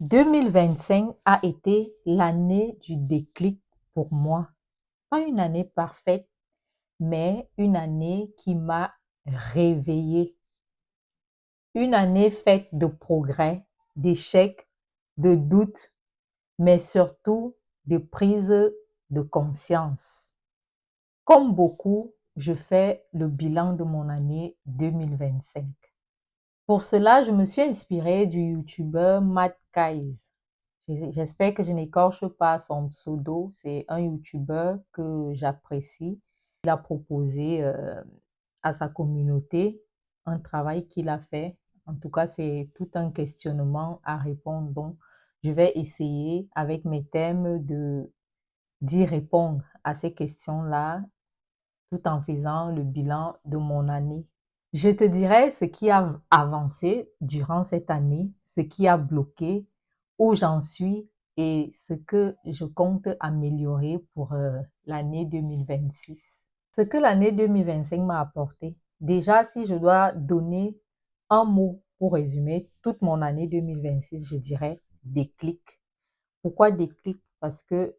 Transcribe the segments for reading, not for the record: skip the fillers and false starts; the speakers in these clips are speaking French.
2025 a été l'année du déclic pour moi. Pas une année parfaite, mais une année qui m'a réveillée. Une année faite de progrès, d'échecs, de doutes, mais surtout de prise de conscience. Comme beaucoup, je fais le bilan de mon année 2025. Pour cela, je me suis inspirée du youtubeur Matt Kaiz. J'espère que je n'écorche pas son pseudo. C'est un youtubeur que j'apprécie. Il a proposé à sa communauté un travail qu'il a fait. En tout cas, c'est tout un questionnement à répondre. Donc, je vais essayer avec mes thèmes d'y répondre à ces questions-là tout en faisant le bilan de mon année. Je te dirai ce qui a avancé durant cette année, ce qui a bloqué, où j'en suis et ce que je compte améliorer pour l'année 2026. Ce que l'année 2025 m'a apporté. Déjà, si je dois donner un mot pour résumer toute mon année 2026, je dirais déclic. Pourquoi déclic? Parce que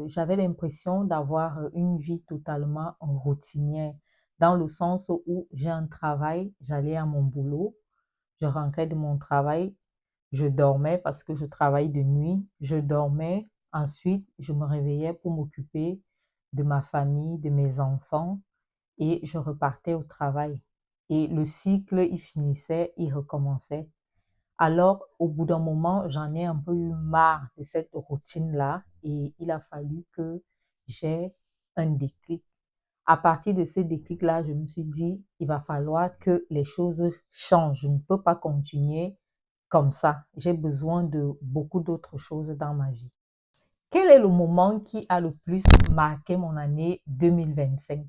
j'avais l'impression d'avoir une vie totalement routinière, dans le sens où j'ai un travail, j'allais à mon boulot, je rentrais de mon travail, je dormais parce que je travaille de nuit, je dormais, ensuite je me réveillais pour m'occuper de ma famille, de mes enfants, et je repartais au travail. Et le cycle, il finissait, il recommençait. Alors, au bout d'un moment, j'en ai un peu eu marre de cette routine-là et il a fallu que j'ai un déclic. À partir de ce déclic-là, je me suis dit, il va falloir que les choses changent. Je ne peux pas continuer comme ça. J'ai besoin de beaucoup d'autres choses dans ma vie. Quel est le moment qui a le plus marqué mon année 2025?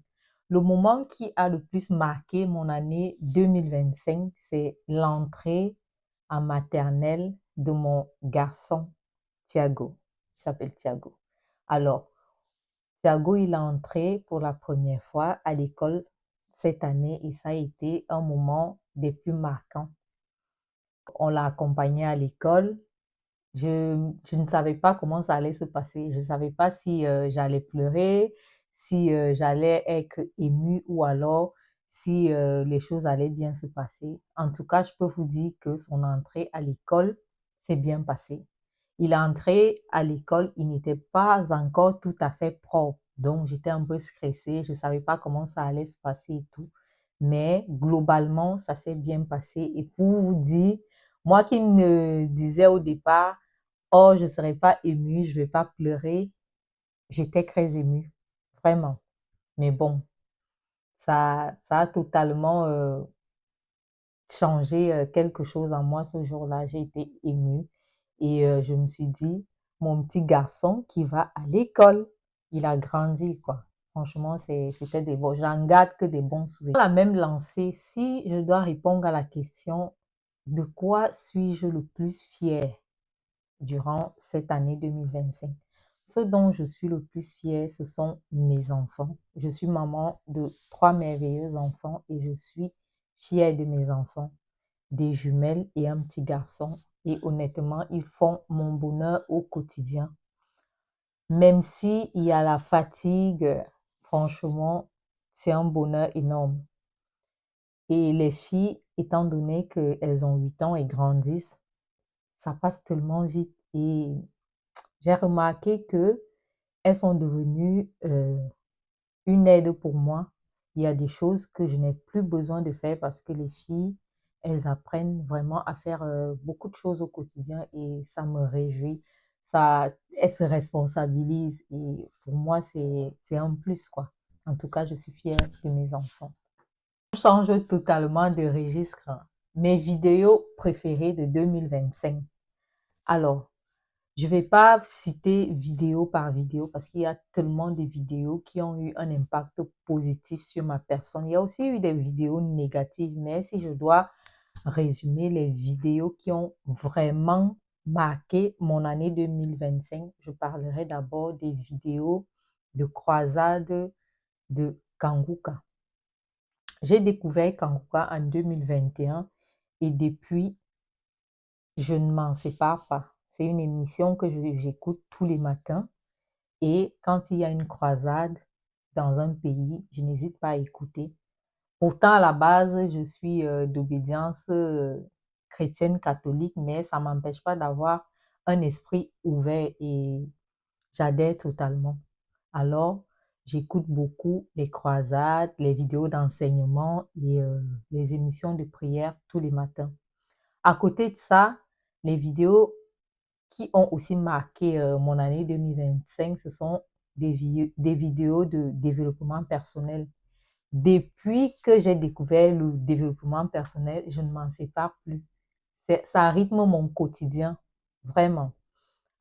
Le moment qui a le plus marqué mon année 2025, c'est l'entrée en maternelle de mon garçon, Thiago. Il s'appelle Thiago. Alors, Thiago, il est entré pour la première fois à l'école cette année et ça a été un moment des plus marquants. On l'a accompagné à l'école. Je ne savais pas comment ça allait se passer. Je ne savais pas si j'allais pleurer, si j'allais être émue ou alors si les choses allaient bien se passer. En tout cas, je peux vous dire que son entrée à l'école s'est bien passée. Il est entré à l'école, il n'était pas encore tout à fait propre. Donc, j'étais un peu stressée. Je ne savais pas comment ça allait se passer et tout. Mais globalement, ça s'est bien passé. Et pour vous dire, moi qui me disais au départ, oh, je ne serai pas émue, je ne vais pas pleurer. J'étais très émue, vraiment. Mais bon, ça a totalement changé quelque chose en moi ce jour-là. J'ai été émue et je me suis dit, mon petit garçon qui va à l'école, il a grandi, quoi. Franchement, c'était des bons. J'en garde que des bons souvenirs. Dans la même lancée, si je dois répondre à la question, de quoi suis-je le plus fière durant cette année 2025. Ce dont je suis le plus fière, ce sont mes enfants. Je suis maman de 3 merveilleux enfants et je suis fière de mes enfants, des jumelles et un petit garçon. Et honnêtement, ils font mon bonheur au quotidien. Même si il y a la fatigue, franchement, c'est un bonheur énorme. Et les filles, étant donné qu'elles ont 8 ans et grandissent, ça passe tellement vite. Et j'ai remarqué que elles sont devenues une aide pour moi. Il y a des choses que je n'ai plus besoin de faire parce que les filles, elles apprennent vraiment à faire beaucoup de choses au quotidien et ça me réjouit. Ça, elles se responsabilisent et pour moi, c'est un plus, quoi. En tout cas, je suis fière de mes enfants. On change totalement de registre. Mes vidéos préférées de 2025. Alors, je ne vais pas citer vidéo par vidéo parce qu'il y a tellement de vidéos qui ont eu un impact positif sur ma personne. Il y a aussi eu des vidéos négatives, mais si je dois résumer les vidéos qui ont vraiment marqué mon année 2025, je parlerai d'abord des vidéos de croisade de Kanguka. J'ai découvert Kanguka en 2021 et depuis, je ne m'en sépare pas. C'est une émission que j'écoute tous les matins. Et quand il y a une croisade dans un pays, je n'hésite pas à écouter. Pourtant, à la base, je suis d'obédience chrétienne catholique, mais ça ne m'empêche pas d'avoir un esprit ouvert et j'adhère totalement. Alors, j'écoute beaucoup les croisades, les vidéos d'enseignement et les émissions de prière tous les matins. À côté de ça, les vidéos qui ont aussi marqué mon année 2025, ce sont des vidéos de développement personnel. Depuis que j'ai découvert le développement personnel, je ne m'en sépare plus. Ça rythme mon quotidien, vraiment.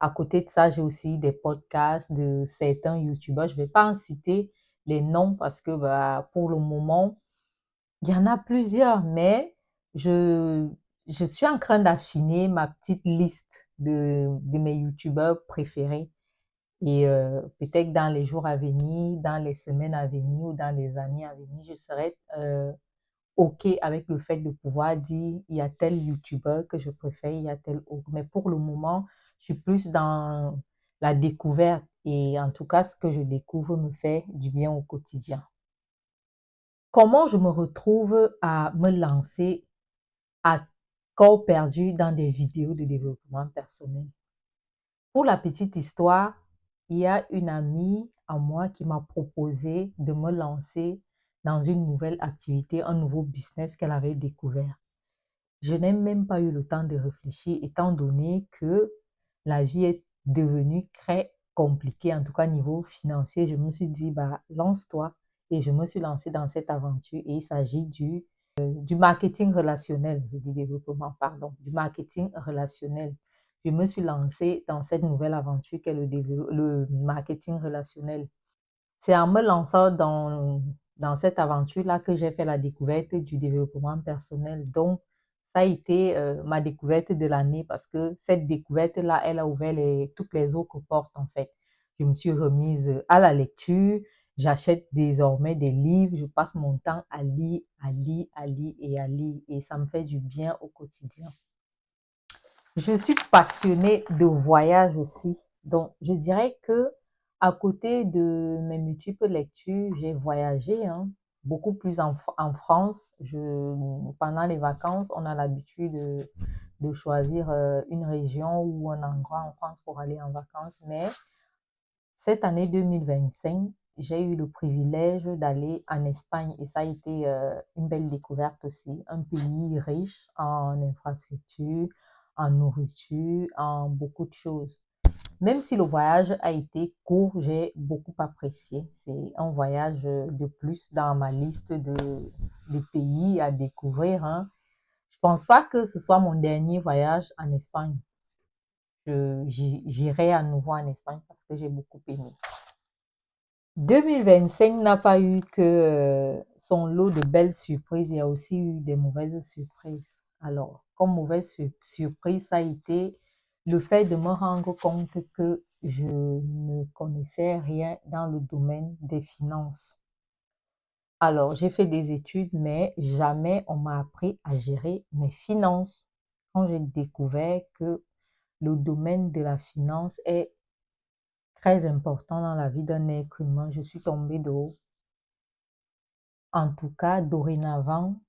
À côté de ça, j'ai aussi des podcasts de certains YouTubeurs. Je ne vais pas en citer les noms parce que bah, pour le moment, il y en a plusieurs, mais je, je suis en train d'affiner ma petite liste de mes YouTubeurs préférés. Et peut-être dans les jours à venir, dans les semaines à venir ou dans les années à venir, je serai OK avec le fait de pouvoir dire, il y a tel YouTuber que je préfère, il y a tel autre. Mais pour le moment, je suis plus dans la découverte. Et en tout cas, ce que je découvre me fait du bien au quotidien. Comment je me retrouve à me lancer à corps perdu dans des vidéos de développement personnel? Pour la petite histoire, il y a une amie à moi qui m'a proposé de me lancer dans une nouvelle activité, un nouveau business qu'elle avait découvert. Je n'ai même pas eu le temps de réfléchir, étant donné que la vie est devenue très compliquée, en tout cas niveau financier. Je me suis dit, bah, lance-toi. Et je me suis lancée dans cette aventure. Et il s'agit du marketing relationnel, je dis développement, pardon, du marketing relationnel. Je me suis lancée dans cette nouvelle aventure qu'est le marketing relationnel. C'est en me lançant dans cette aventure-là que j'ai fait la découverte du développement personnel. Donc, ça a été ma découverte de l'année parce que cette découverte-là, elle a ouvert toutes les autres portes en fait. Je me suis remise à la lecture. J'achète désormais des livres. Je passe mon temps à lire, à lire, à lire et à lire. Et ça me fait du bien au quotidien. Je suis passionnée de voyage aussi. Donc, je dirais que à côté de mes multiples lectures, j'ai voyagé, hein, beaucoup plus en France. Pendant les vacances, on a l'habitude de choisir une région ou un endroit en France pour aller en vacances. Mais cette année 2025, j'ai eu le privilège d'aller en Espagne et ça a été une belle découverte aussi. Un pays riche en infrastructures, en nourriture, en beaucoup de choses. Même si le voyage a été court, j'ai beaucoup apprécié. C'est un voyage de plus dans ma liste de pays à découvrir, hein. Je pense pas que ce soit mon dernier voyage en Espagne. J'irai à nouveau en Espagne parce que j'ai beaucoup aimé. 2025 n'a pas eu que son lot de belles surprises, il y a aussi eu des mauvaises surprises. Alors, comme mauvaise surprise, ça a été le fait de me rendre compte que je ne connaissais rien dans le domaine des finances. Alors, j'ai fait des études, mais jamais on m'a appris à gérer mes finances. Quand j'ai découvert que le domaine de la finance est très important dans la vie d'un être humain, je suis tombée de haut. En tout cas, dorénavant,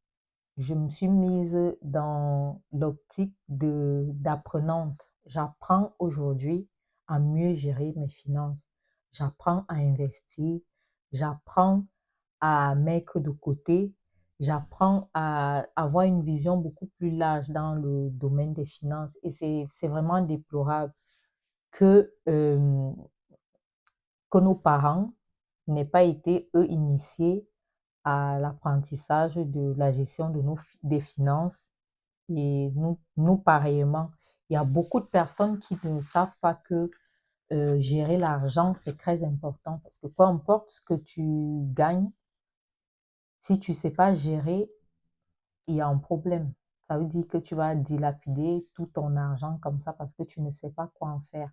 je me suis mise dans l'optique d'apprenante. J'apprends aujourd'hui à mieux gérer mes finances. J'apprends à investir. J'apprends à mettre de côté. J'apprends à avoir une vision beaucoup plus large dans le domaine des finances. Et c'est vraiment déplorable que, euh, que nos parents n'aient pas été, eux, initiés à l'apprentissage de la gestion des finances. Et nous, pareillement, il y a beaucoup de personnes qui ne savent pas que gérer l'argent, c'est très important parce que peu importe ce que tu gagnes, si tu ne sais pas gérer, il y a un problème. Ça veut dire que tu vas dilapider tout ton argent comme ça parce que tu ne sais pas quoi en faire.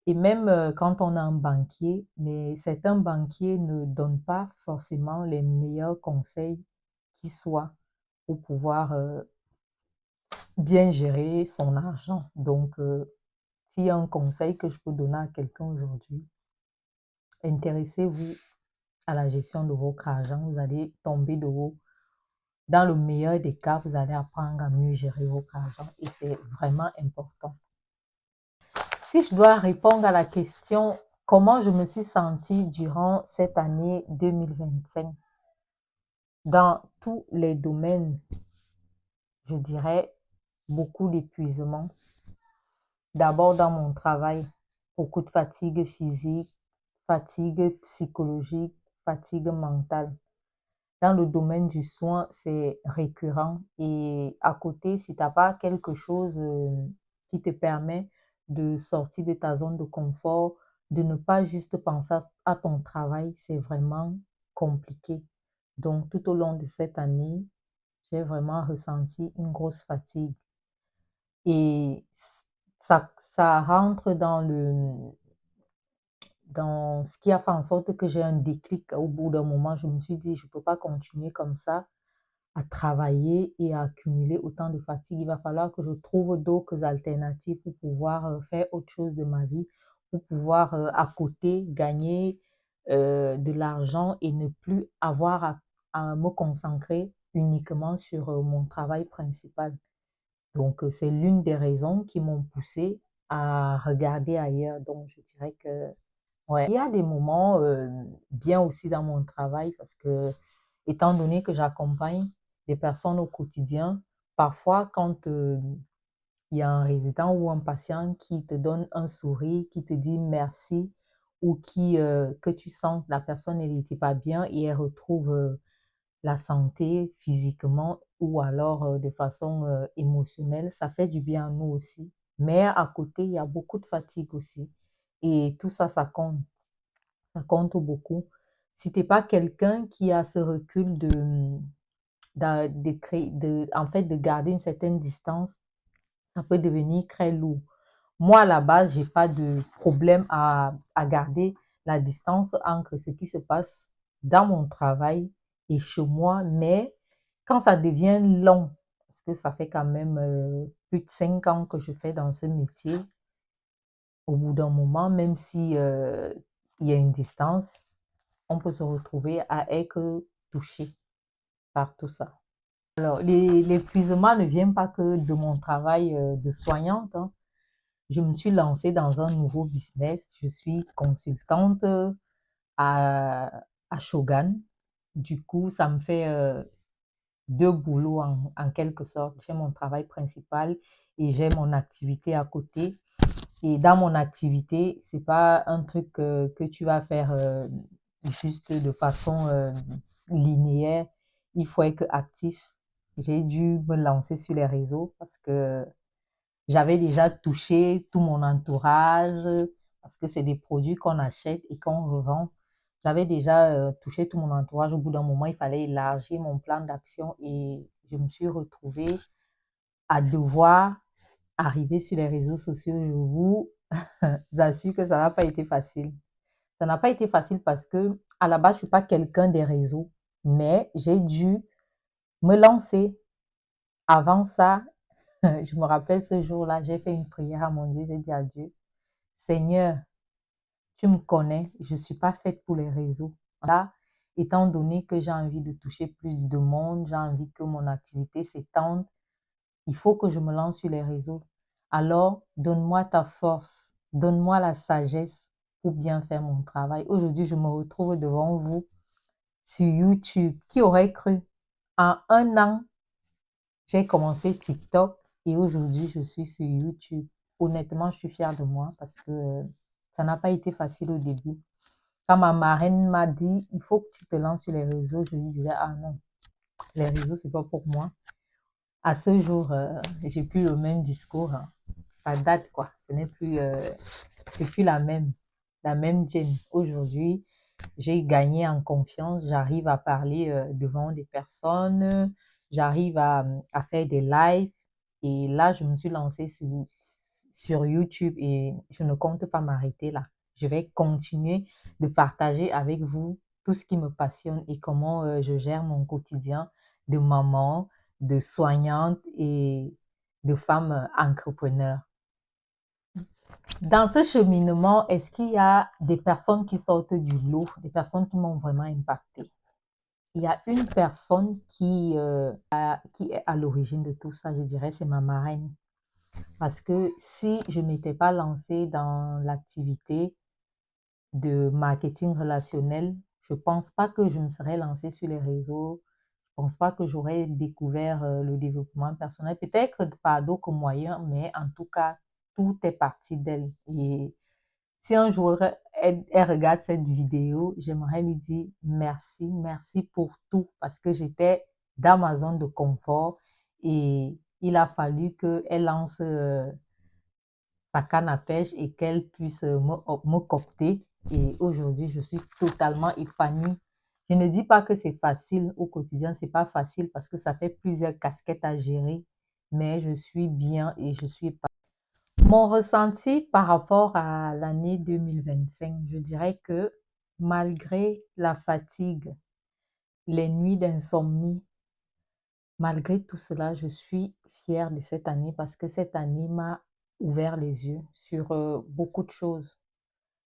Et même quand on a un banquier, mais certains banquiers ne donnent pas forcément les meilleurs conseils qui soient pour pouvoir bien gérer son argent. Donc, s'il y a un conseil que je peux donner à quelqu'un aujourd'hui, intéressez-vous à la gestion de votre argent. Vous allez tomber de haut. Dans le meilleur des cas, vous allez apprendre à mieux gérer votre argent et c'est vraiment important. Si je dois répondre à la question comment je me suis sentie durant cette année 2025, dans tous les domaines, je dirais beaucoup d'épuisement. D'abord dans mon travail, beaucoup de fatigue physique, fatigue psychologique, fatigue mentale. Dans le domaine du soin, c'est récurrent et à côté, si tu n'as pas quelque chose qui te permet de sortir de ta zone de confort, de ne pas juste penser à ton travail, c'est vraiment compliqué. Donc, tout au long de cette année, j'ai vraiment ressenti une grosse fatigue. Et ça rentre dans ce qui a fait en sorte que j'ai un déclic. Au bout d'un moment, je me suis dit, je ne peux pas continuer comme ça à travailler et à accumuler autant de fatigue. Il va falloir que je trouve d'autres alternatives pour pouvoir faire autre chose de ma vie, pour pouvoir à côté gagner de l'argent et ne plus avoir à me concentrer uniquement sur mon travail principal. Donc, c'est l'une des raisons qui m'ont poussée à regarder ailleurs. Donc, je dirais que, ouais. Il y a des moments bien aussi dans mon travail parce que, étant donné que j'accompagne des personnes au quotidien, parfois, quand il y a un résident ou un patient qui te donne un sourire, qui te dit merci, ou que tu sens que la personne n'était pas bien et elle retrouve la santé physiquement ou alors de façon émotionnelle, ça fait du bien à nous aussi. Mais à côté, il y a beaucoup de fatigue aussi. Et tout ça, ça compte beaucoup. Si tu n'es pas quelqu'un qui a ce recul en fait, de garder une certaine distance, ça peut devenir très lourd. Moi, à la base, j'ai pas de problème à garder la distance entre ce qui se passe dans mon travail et chez moi, mais quand ça devient long, parce que ça fait quand même plus de 5 ans que je fais dans ce métier, au bout d'un moment, même si il y a une distance, on peut se retrouver à être touché par tout ça. Alors, l'épuisement ne vient pas que de mon travail de soignante, hein. Je me suis lancée dans un nouveau business. Je suis consultante à Shogun. Du coup, ça me fait deux boulots en quelque sorte. J'ai mon travail principal et j'ai mon activité à côté. Et dans mon activité, c'est pas un truc que tu vas faire juste de façon linéaire. Il faut être actif. J'ai dû me lancer sur les réseaux parce que j'avais déjà touché tout mon entourage parce que c'est des produits qu'on achète et qu'on revend. J'avais déjà touché tout mon entourage. Au bout d'un moment, il fallait élargir mon plan d'action et je me suis retrouvée à devoir arriver sur les réseaux sociaux. Je vous assure que ça n'a pas été facile. Ça n'a pas été facile parce que à la base, je suis pas quelqu'un des réseaux, mais j'ai dû me lancer. Avant ça, je me rappelle ce jour-là, j'ai fait une prière à mon Dieu, j'ai dit à Dieu, Seigneur, tu me connais, je ne suis pas faite pour les réseaux. Là, étant donné que j'ai envie de toucher plus de monde, j'ai envie que mon activité s'étende, il faut que je me lance sur les réseaux. Alors, donne-moi ta force, donne-moi la sagesse pour bien faire mon travail. Aujourd'hui, je me retrouve devant vous sur YouTube. Qui aurait cru? En un an, j'ai commencé TikTok et aujourd'hui, je suis sur YouTube. Honnêtement, je suis fière de moi parce que ça n'a pas été facile au début. Quand ma marraine m'a dit, il faut que tu te lances sur les réseaux, je lui disais, ah non, les réseaux, c'est pas pour moi. À ce jour, j'ai plus le même discours, hein. Ça date, quoi. Ce n'est plus, c'est plus la même Jane. Aujourd'hui, j'ai gagné en confiance, j'arrive à parler devant des personnes, j'arrive à faire des lives. Et là, je me suis lancée sur YouTube et je ne compte pas m'arrêter là. Je vais continuer de partager avec vous tout ce qui me passionne et comment je gère mon quotidien de maman, de soignante et de femmes entrepreneurs. Dans ce cheminement, est-ce qu'il y a des personnes qui sortent du lot, des personnes qui m'ont vraiment impacté? Il y a une personne qui est à l'origine de tout ça, je dirais, c'est ma marraine. Parce que si je ne m'étais pas lancée dans l'activité de marketing relationnel, je ne pense pas que je me serais lancée sur les réseaux. Je ne pense pas que j'aurais découvert le développement personnel. Peut-être par d'autres moyens, mais en tout cas, tout est parti d'elle. Et si un jour elle regarde cette vidéo, j'aimerais lui dire merci, merci pour tout, parce que j'étais dans ma zone de confort et il a fallu qu'elle lance sa canne à pêche et qu'elle puisse me copter. Et aujourd'hui, je suis totalement épanouie. Je ne dis pas que c'est facile au quotidien, c'est pas facile parce que ça fait plusieurs casquettes à gérer, mais je suis bien et je suis épanouie. Mon ressenti par rapport à l'année 2025, je dirais que malgré la fatigue, les nuits d'insomnie, malgré tout cela, je suis fière de cette année parce que cette année m'a ouvert les yeux sur beaucoup de choses.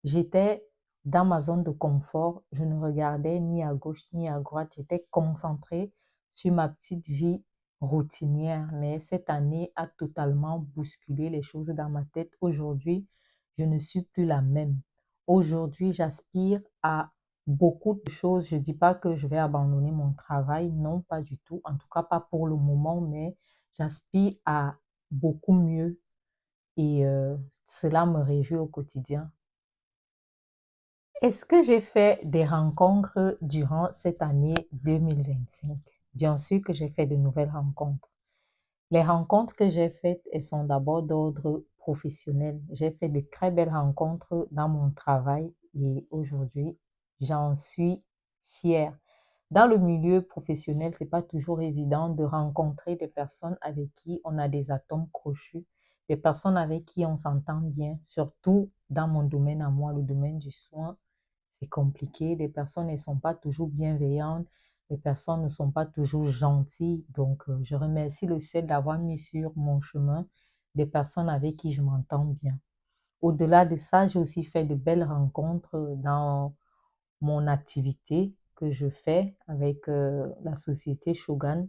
J'étais dans ma zone de confort, je ne regardais ni à gauche ni à droite, j'étais concentrée sur ma petite vie routinière. Mais cette année a totalement bousculé les choses dans ma tête. Aujourd'hui, je ne suis plus la même. Aujourd'hui, j'aspire à beaucoup de choses. Je ne dis pas que je vais abandonner mon travail, non, pas du tout. En tout cas, pas pour le moment, mais j'aspire à beaucoup mieux et cela me réjouit au quotidien. Est-ce que j'ai fait des rencontres durant cette année 2025? Bien sûr que j'ai fait de nouvelles rencontres. Les rencontres que j'ai faites, elles sont d'abord d'ordre professionnel. J'ai fait de très belles rencontres dans mon travail et aujourd'hui, j'en suis fière. Dans le milieu professionnel, c'est pas toujours évident de rencontrer des personnes avec qui on a des atomes crochus, des personnes avec qui on s'entend bien, surtout dans mon domaine à moi, le domaine du soin. C'est compliqué, les personnes ne sont pas toujours bienveillantes, les personnes ne sont pas toujours gentilles. Donc, je remercie le ciel d'avoir mis sur mon chemin des personnes avec qui je m'entends bien. Au-delà de ça, j'ai aussi fait de belles rencontres dans mon activité que je fais avec la société Shogun.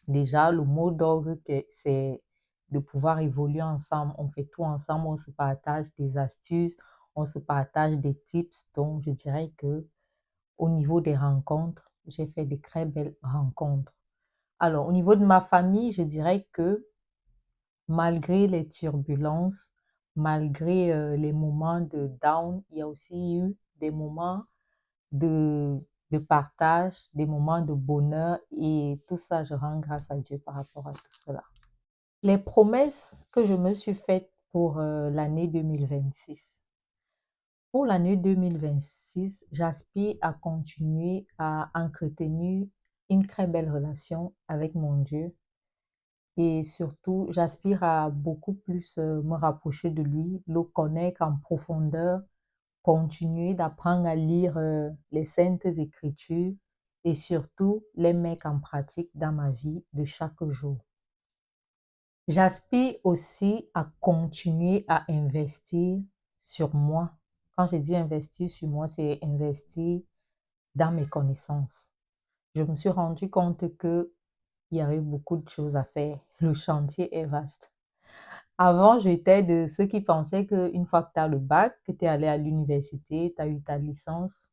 Déjà, le mot d'ordre, c'est de pouvoir évoluer ensemble. On fait tout ensemble, on se partage des astuces, on se partage des tips. Donc, je dirais que au niveau des rencontres, j'ai fait de très belles rencontres. Alors, au niveau de ma famille, je dirais que malgré les turbulences, malgré les moments de down, il y a aussi eu des moments de, de partage, des moments de bonheur et tout ça, je rends grâce à Dieu par rapport à tout cela. Les promesses que je me suis faites pour l'année 2026. Pour l'année 2026, j'aspire à continuer à entretenir une très belle relation avec mon Dieu et surtout, j'aspire à beaucoup plus me rapprocher de lui, le connaître en profondeur, continuer d'apprendre à lire les saintes écritures et surtout les mettre en pratique dans ma vie de chaque jour. J'aspire aussi à continuer à investir sur moi. Quand je dis investir sur moi, c'est investir dans mes connaissances. Je me suis rendu compte que il y avait beaucoup de choses à faire. Le chantier est vaste. Avant, j'étais de ceux qui pensaient qu'une fois que tu as le bac, que tu es allé à l'université, tu as eu ta licence,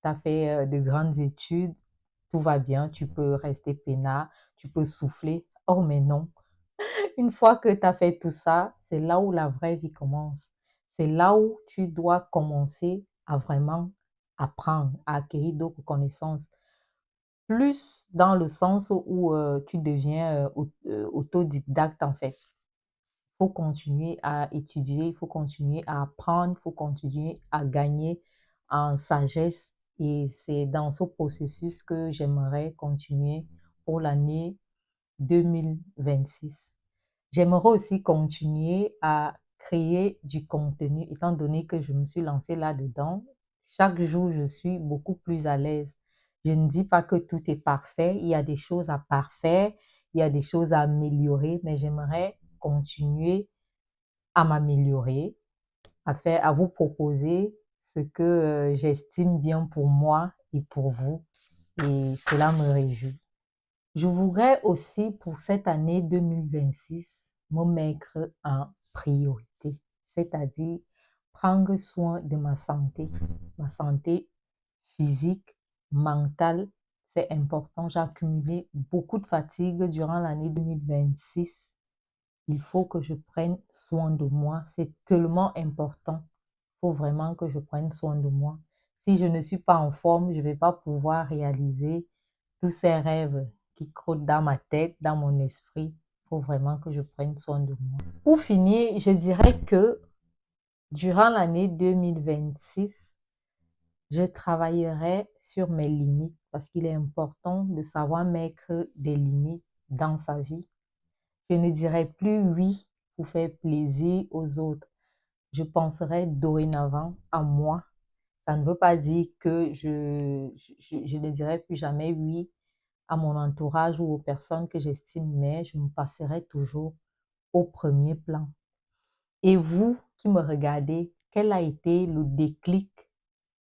tu as fait de grandes études, tout va bien, tu peux rester peinard, tu peux souffler. Oh, mais non. Une fois que tu as fait tout ça, c'est là où la vraie vie commence. C'est là où tu dois commencer à vraiment apprendre, à acquérir d'autres connaissances. Plus dans le sens où tu deviens autodidacte en fait. Il faut continuer à étudier, il faut continuer à apprendre, il faut continuer à gagner en sagesse. Et c'est dans ce processus que j'aimerais continuer pour l'année 2026. J'aimerais aussi continuer à créer du contenu, étant donné que je me suis lancée là-dedans. Chaque jour, je suis beaucoup plus à l'aise. Je ne dis pas que tout est parfait, il y a des choses à parfaire, il y a des choses à améliorer, mais j'aimerais continuer à m'améliorer, à vous proposer ce que j'estime bien pour moi et pour vous. Et cela me réjouit. Je voudrais aussi pour cette année 2026 me mettre en priorité, c'est-à-dire prendre soin de ma santé physique, mentale, c'est important. J'ai accumulé beaucoup de fatigue durant l'année 2026. Il faut que je prenne soin de moi, c'est tellement important. Il faut vraiment que je prenne soin de moi. Si je ne suis pas en forme, je ne vais pas pouvoir réaliser tous ces rêves qui crôlent dans ma tête, dans mon esprit. Il faut vraiment que je prenne soin de moi. Pour finir, je dirais que durant l'année 2026, je travaillerai sur mes limites parce qu'il est important de savoir mettre des limites dans sa vie. Je ne dirai plus oui pour faire plaisir aux autres. Je penserai dorénavant à moi. Ça ne veut pas dire que je ne dirai plus jamais oui à mon entourage ou aux personnes que j'estime, mais je me passerai toujours au premier plan. Et vous qui me regardez, quel a été le déclic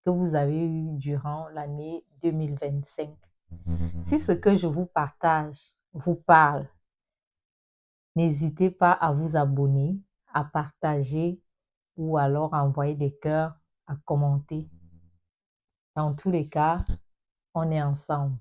que vous avez eu durant l'année 2025? Si ce que je vous partage vous parle, n'hésitez pas à vous abonner, à partager ou alors à envoyer des cœurs, à commenter. Dans tous les cas, on est ensemble.